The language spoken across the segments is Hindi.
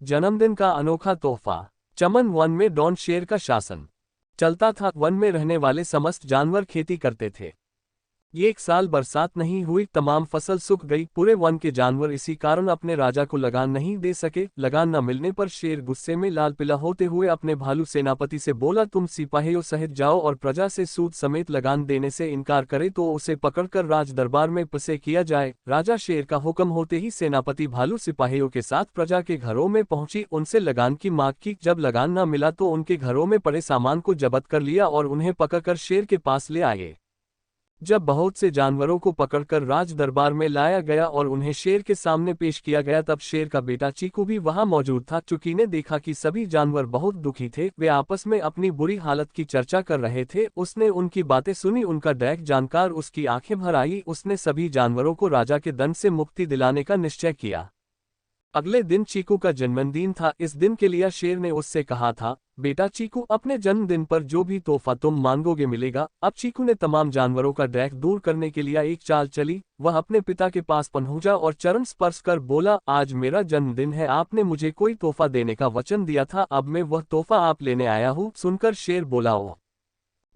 जन्मदिन का अनोखा तोहफा। चमन वन में डॉन शेर का शासन चलता था। वन में रहने वाले समस्त जानवर खेती करते थे। ये एक साल बरसात नहीं हुई, तमाम फसल सूख गई। पूरे वन के जानवर इसी कारण अपने राजा को लगान नहीं दे सके। लगान न मिलने पर शेर गुस्से में लाल पीला होते हुए अपने भालू सेनापति से बोला, तुम सिपाहियों सहित जाओ और प्रजा से सूद समेत लगान देने से इनकार करे तो उसे पकड़कर राज दरबार में पसे किया जाए। राजा शेर का हुक्म होते ही सेनापति भालू सिपाहियों के साथ प्रजा के घरों में पहुंची, उनसे लगान की मांग की। जब लगान न मिला तो उनके घरों में पड़े सामान को जब्त कर लिया और उन्हें पकड़कर शेर के पास ले आए। जब बहुत से जानवरों को पकड़कर राज दरबार में लाया गया और उन्हें शेर के सामने पेश किया गया, तब शेर का बेटा चीकू भी वहां मौजूद था। चुकी ने देखा कि सभी जानवर बहुत दुखी थे, वे आपस में अपनी बुरी हालत की चर्चा कर रहे थे। उसने उनकी बातें सुनी, उनका डैक जानकर उसकी आंखें भर आई। उसने सभी जानवरों को राजा के दंड से मुक्ति दिलाने का निश्चय किया। अगले दिन चीकू का जन्मदिन था। इस दिन के लिए शेर ने उससे कहा था, बेटा चीकू, अपने जन्मदिन पर जो भी तोहफा तुम मांगोगे मिलेगा। अब चीकू ने तमाम जानवरों का डैक दूर करने के लिए एक चाल चली। वह अपने पिता के पास पहुंचा और चरण स्पर्श कर बोला, आज मेरा जन्मदिन है, आपने मुझे कोई तोहफा देने का वचन दिया था, अब मैं वह तोहफा आप लेने आया हूँ। सुनकर शेर बोला, ओ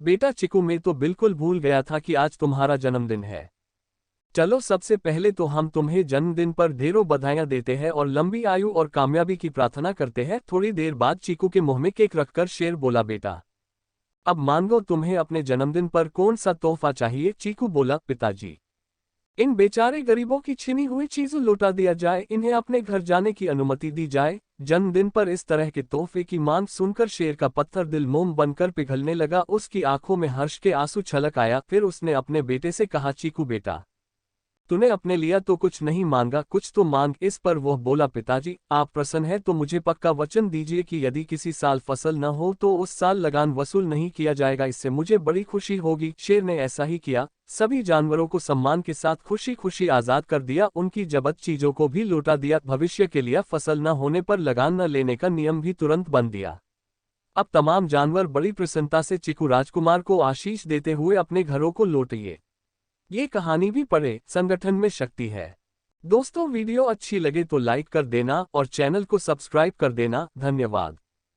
बेटा चीकू, मैं तो बिल्कुल भूल गया था कि आज तुम्हारा जन्मदिन है। चलो, सबसे पहले तो हम तुम्हें जन्मदिन पर ढेरों बधाइयां देते हैं और लंबी आयु और कामयाबी की प्रार्थना करते हैं। थोड़ी देर बाद चीकू के मुंह में केक रखकर शेर बोला, बेटा अब मांगो, तुम्हें अपने जन्मदिन पर कौन सा तोहफा चाहिए। चीकू बोला, पिताजी, इन बेचारे गरीबों की छिनी हुई चीजें लौटा दिया जाए, इन्हें अपने घर जाने की अनुमति दी जाए। जन्मदिन पर इस तरह के तोहफे की मांग सुनकर शेर का पत्थर दिल मोम बनकर पिघलने लगा। उसकी आंखों में हर्ष के आंसू छलक आया। फिर उसने अपने बेटे से कहा, चीकू बेटा, तूने अपने लिया तो कुछ नहीं मांगा, कुछ तो मांग। इस पर वह बोला, पिताजी, आप प्रसन्न हैं तो मुझे पक्का वचन दीजिए कि यदि किसी साल फसल न हो तो उस साल लगान वसूल नहीं किया जाएगा, इससे मुझे बड़ी खुशी होगी। शेर ने ऐसा ही किया। सभी जानवरों को सम्मान के साथ खुशी खुशी आजाद कर दिया, उनकी जब्त चीजों को भी लौटा दिया। भविष्य के लिए फसल न होने पर लगान न लेने का नियम भी तुरंत बन दिया। अब तमाम जानवर बड़ी प्रसन्नता से चीकू राजकुमार को आशीष देते हुए अपने घरों को लौटिए। ये कहानी भी पढ़े, संगठन में शक्ति है। दोस्तों, वीडियो अच्छी लगे तो लाइक कर देना और चैनल को सब्सक्राइब कर देना। धन्यवाद।